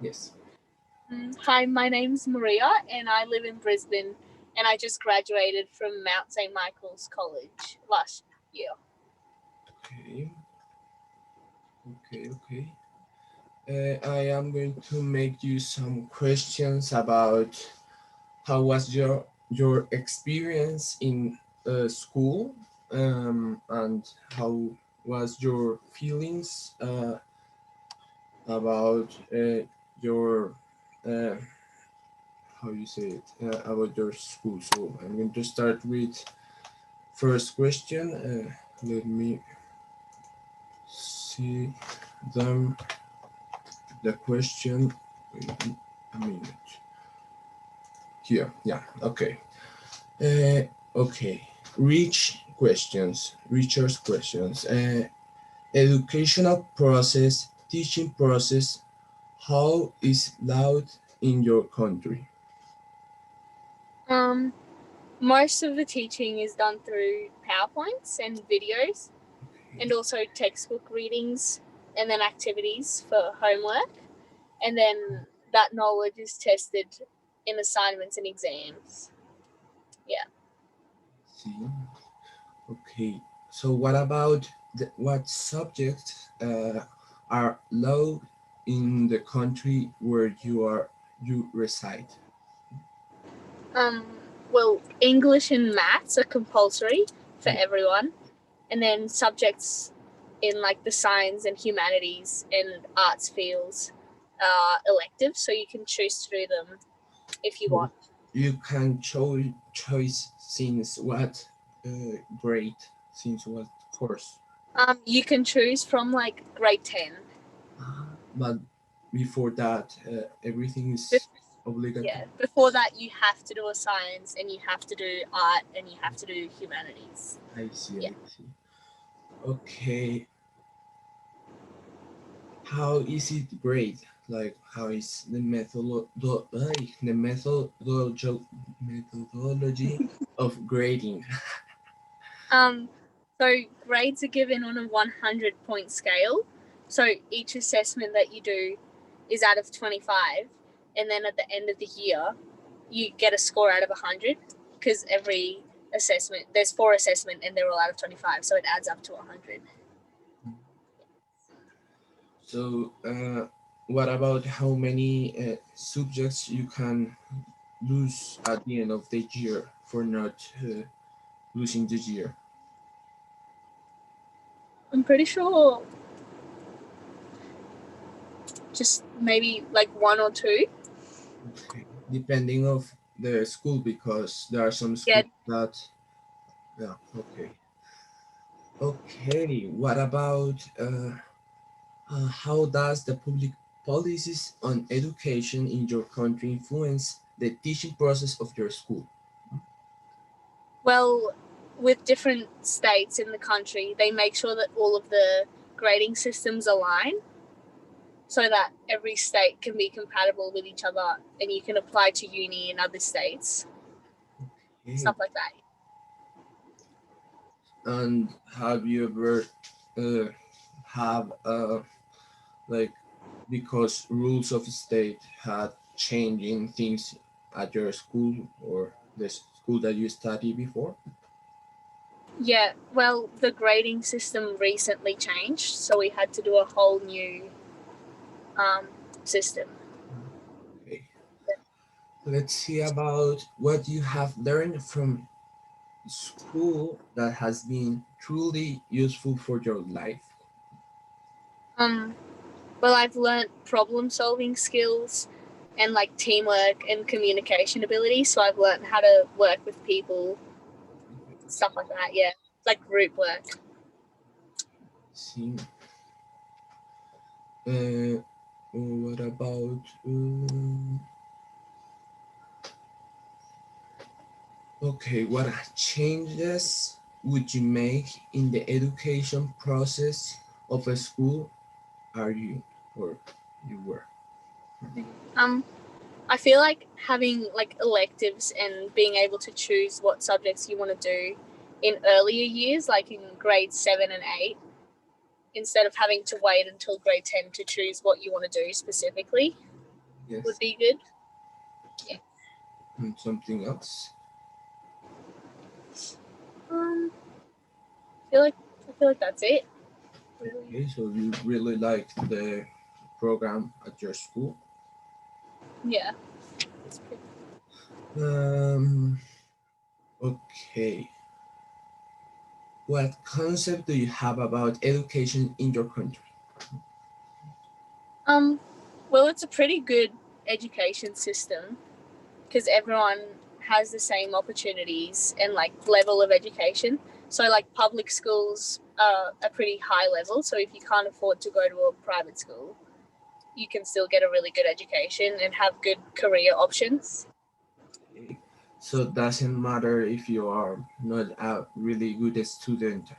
Yes. Hi, my name's Maria and I live in Brisbane and I just graduated from Mount St. Michael's College last year. Okay. Okay. I am going to make you some questions about how was your experience in school, and how was your feelings about your uh, how you say it about your school. So I'm going to start with first question. Let me see them the question. Wait a minute. Here, yeah, okay. Okay. Richard's questions. Educational process, teaching process, how is loud in your country? Um, Most of the teaching is done through PowerPoints and videos and also textbook readings and then activities for homework. And then that knowledge is tested in assignments and exams. Yeah. See, okay. So what about what subjects are low in the country where you reside? Um, well, English and maths are compulsory for everyone, and then subjects in like the science and humanities and arts fields are electives, so you can choose to do them if you So want. you can choice since what grade, since what course. You can choose from like grade 10. But before that, everything Bef- is obligatory. yeah, before that, you have to do a science and you have to do art and you have to do humanities. I see, Yeah. I see. Okay, how is it grade? Like, how is the methodology of grading? Um, so grades are given on a 100-point scale. So each assessment that you do is out of 25, and then at the end of the year, you get a score out of 100 because every assessment there's four assessment and they're all out of 25, so it adds up to 100. So, what about how many subjects you can lose at the end of the year for not losing the year? I'm pretty sure just maybe like one or two. Okay. Depending of the school, because there are some Yeah. schools that, yeah, okay. Okay, what about how does the public policies on education in your country influence the teaching process of your school? Well, with different states in the country, they make sure that all of the grading systems align so that every state can be compatible with each other and you can apply to uni in other states, Okay. stuff like that. And have you ever uh, have like, because rules of state had changing things at your school or the school that you study before? Yeah, well, the grading system recently changed, so we had to do a whole new um, system. Okay. Let's see about what you have learned from school that has been truly useful for your life. Um, well, I've learnt problem solving skills and like teamwork and communication ability, so I've learnt how to work with people, stuff like that. Yeah, like group work. See, what about okay, what changes would you make in the education process of a school are you or you were? Um, I feel like having like electives and being able to choose what subjects you want to do in earlier years, like in grade 7 and 8, instead of having to wait until grade 10 to choose what you want to do specifically. Yes. would be good. Yeah. And something else? Um, I feel like that's it. Really. Okay, so you really like the program at your school. Yeah. It's pretty. Um, okay. What concept do you have about education in your country? Um, well, it's a pretty good education system because everyone has the same opportunities and like level of education. So like public schools are a pretty high level. So if you can't afford to go to a private school, you can still get a really good education and have good career options. Okay. So it doesn't matter if you are not a really good student.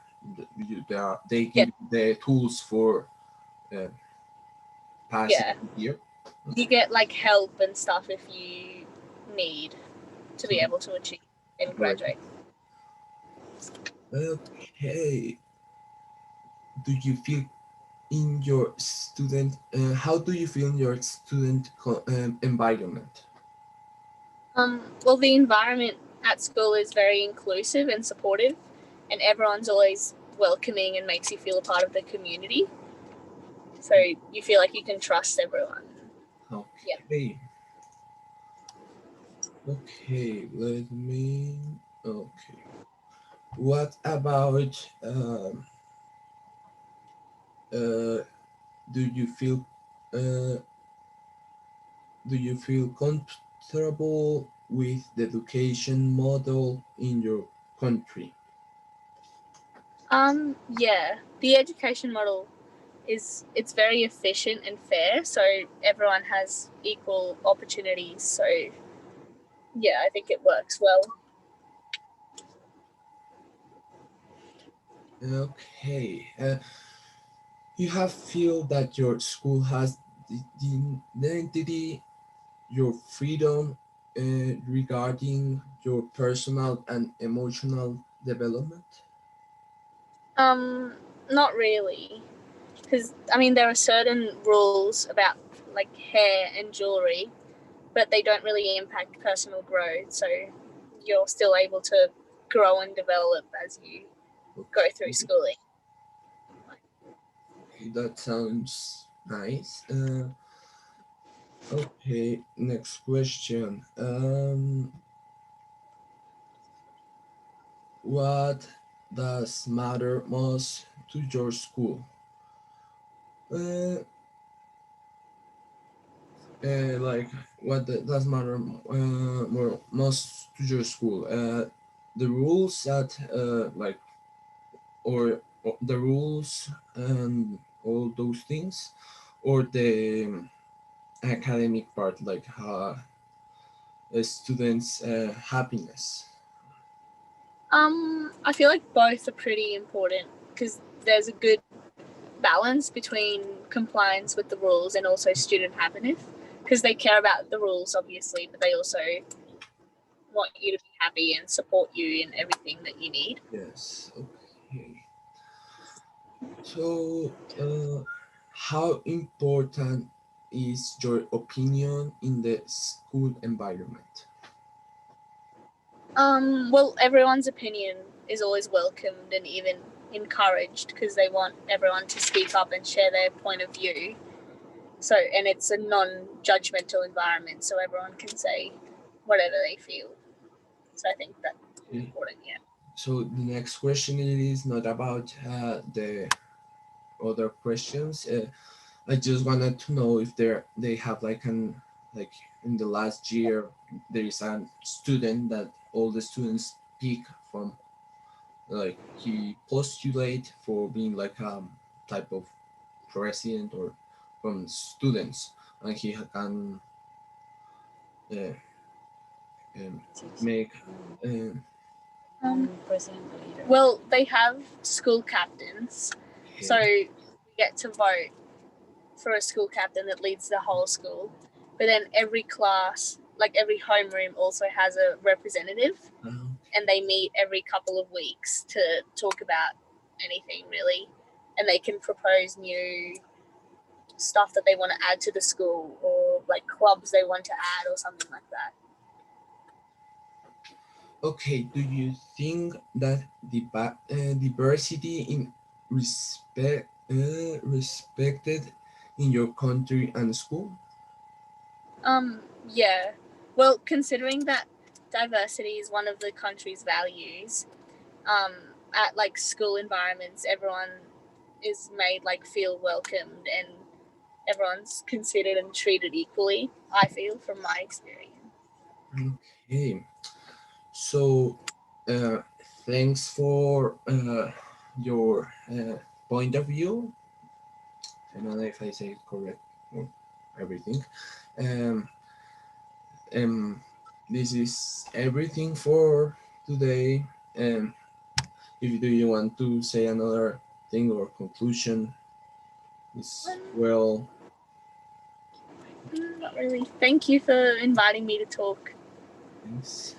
They Yeah, give the tools for uh, passing yeah. the year. You get like help and stuff if you need to be able to achieve and Great. graduate. Okay. Do you feel in your student? How do you feel in your student environment? Well, the environment at school is very inclusive and supportive, and everyone's always welcoming and makes you feel a part of the community. So you feel like you can trust everyone. Yeah. Okay. Okay. Let me. Okay. What about? Uh, do you feel? Uh, do you feel comfortable with the education model in your country? Yeah. The education model it's very efficient and fair, so everyone has equal opportunities. So yeah, I think it works well. Okay. You have feel that your school has the identity, your freedom regarding your personal and emotional development. Um, Not really, because I mean there are certain rules about like hair and jewelry, but they don't really impact personal growth. So you're still able to grow and develop as you go through Okay, schooling. that sounds nice. Okay, next question. What does matter most to your school? Uh, like what does matter more most to your school? The rules that or the rules and all those things, or the academic part, like students' happiness. I feel like both are pretty important because there's a good balance between compliance with the rules and also student happiness because they care about the rules obviously, but they also want you to be happy and support you in everything that you need. Yes. Okay. So, how important is your opinion in the school environment? Well, everyone's opinion is always welcomed and even encouraged because they want everyone to speak up and share their point of view. So, and it's a non-judgmental environment, so everyone can say whatever they feel. So I think that's Okay. important. Yeah. So the next question it is not about the other questions. I just wanted to know if they have like in the last year there is a student that all the students pick from, like he postulate for being like a type of president or from students, and he can uh, um, make President or leader. Well, they have school captains, so okay. you get to vote for a school captain that leads the whole school. But then every class, like every homeroom, also has a representative, and they meet every couple of weeks to talk about anything really, and they can propose new stuff that they want to add to the school or like clubs they want to add or something like that. Okay, do you think that the diversity in respected in your country and school? Yeah. Well, considering that diversity is one of the country's values, at like school environments, everyone is made like feel welcomed and everyone's considered and treated equally, I feel, from my experience. Okay, so uh, thanks for your point of view. I don't know if I say it correct or everything. Um, um, this is everything for today. If do you want to say another thing or conclusion, is well. Not really. Thank you for inviting me to talk. Thanks.